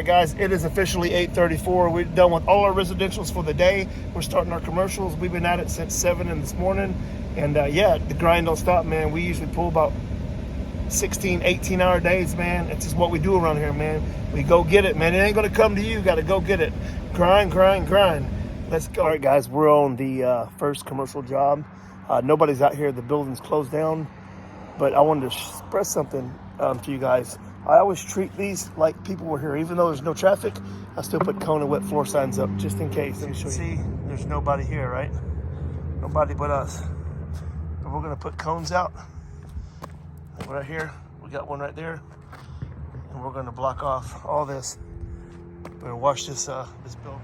right, guys, it is officially 8:34. We're done with all our residentials for the day. We're starting our commercials. We've been at it since 7 in this morning. And yeah, the grind don't stop, man. We usually pull about 16, 18-hour days, man. It's just what we do around here, man. We go get it, man. It ain't going to come to you. Got to go get it. Grind, grind, grind. Let's go. All right, guys, we're on the first commercial job. Nobody's out here. The building's closed down. But I wanted to express something to you guys. I always treat these like people were here. Even though there's no traffic, I still put cone and wet floor signs up just in case. Let me show you. See, there's nobody here, right? Nobody but us. But we're going to put cones out. Right here. We got one right there. And we're going to block off all this. We're going to wash this building.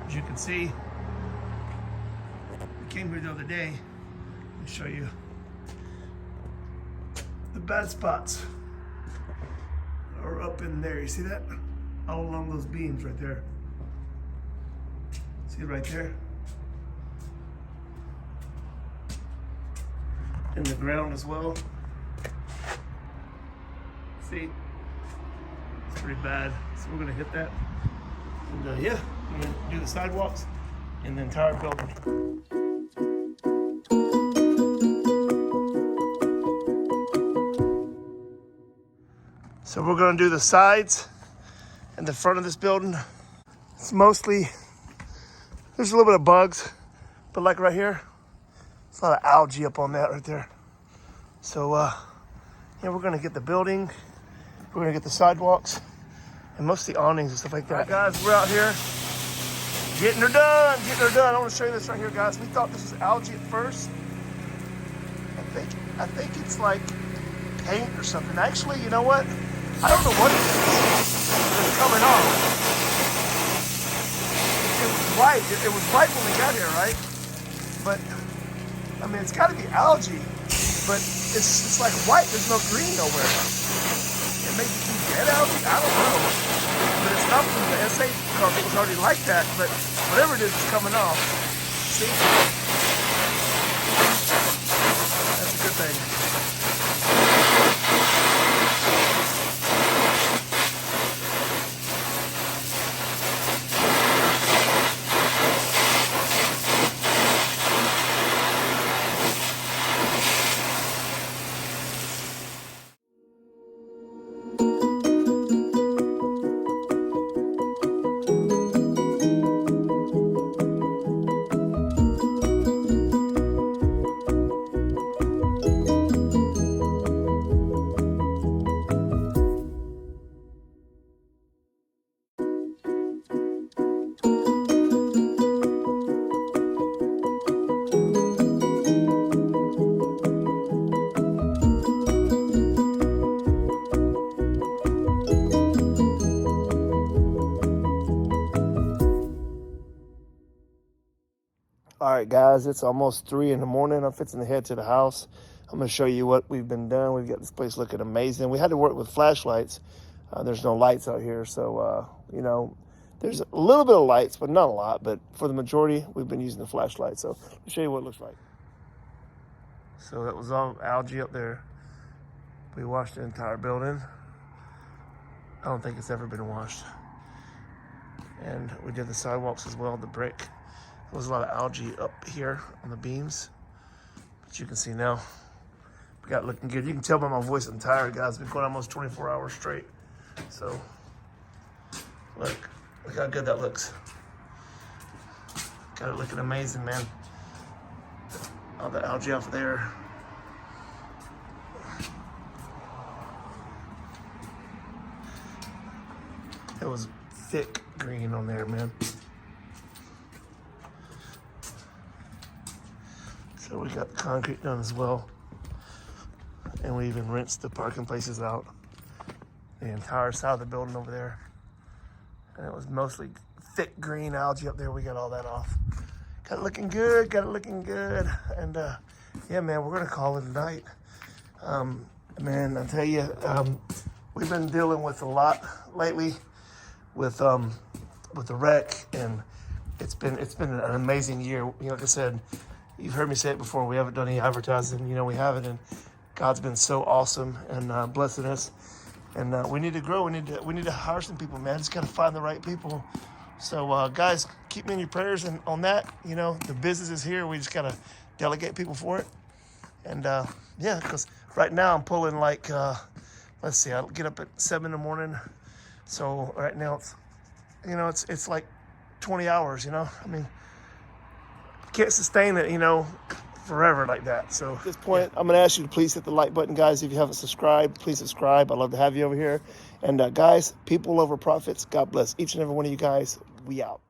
As you can see, we came here the other day. Let me show you the bad spots are up in there. You see that? All along those beams right there. See it right there? In the ground as well. See? It's pretty bad. So we're gonna hit that. And yeah, we're gonna do the sidewalks and the entire building. So we're gonna do the sides and the front of this building. It's mostly, there's a little bit of bugs, but like right here, there's a lot of algae up on that right there. So yeah, we're gonna get the building, we're gonna get the sidewalks, and most of the awnings and stuff like that. All right, guys, we're out here getting her done, I wanna show you this right here, guys. We thought this was algae at first. I think it's like paint or something. Actually, you know what? I don't know what it is. It's coming off. It was white. It was white when we got here, right? But, I mean, it's got to be algae. But it's like white. There's no green nowhere. It may be some dead algae. I don't know. But it's not from the SA because it was already like that. But whatever it is, it's coming off. See? That's a good thing. All right, guys, it's almost 3 in the morning. I'm fixing to head to the house. I'm going to show you what we've been done. We've got this place looking amazing. We had to work with flashlights. There's no lights out here, so, you know, there's a little bit of lights, but not a lot. But for the majority, we've been using the flashlight. So let me show you what it looks like. So that was all algae up there. We washed the entire building. I don't think it's ever been washed. And we did the sidewalks as well, the brick. There was a lot of algae up here on the beams, but you can see now we got it looking good. You can tell by my voice I'm tired, guys. I've been going almost 24 hours straight. So look how good that looks. Got it looking amazing, man. All the algae off there. It was thick green on there, man. So we got the concrete done as well. And we even rinsed the parking places out. The entire side of the building over there. And it was mostly thick green algae up there. We got all that off. Got it looking good, And yeah, man, we're gonna call it a night. Man, I tell you, we've been dealing with a lot lately with the wreck, and it's been an amazing year. You know, like I said, you've heard me say it before, we haven't done any advertising, you know, we haven't, and God's been so awesome and blessing us. And we need to grow. We need to hire some people, man. Just got to find the right people. So, guys, keep me in your prayers and on that. You know, the business is here. We just got to delegate people for it. And, yeah, because right now I'm pulling like, let's see, I'll get up at 7 in the morning. So right now it's, you know, it's like 20 hours, you know. I mean, can't sustain it, you know, forever like that. So at this point, I'm going to ask you to please hit the like button, guys. If you haven't subscribed, please subscribe. I'd love to have you over here. And guys, people over profits. God bless each and every one of you guys. We out.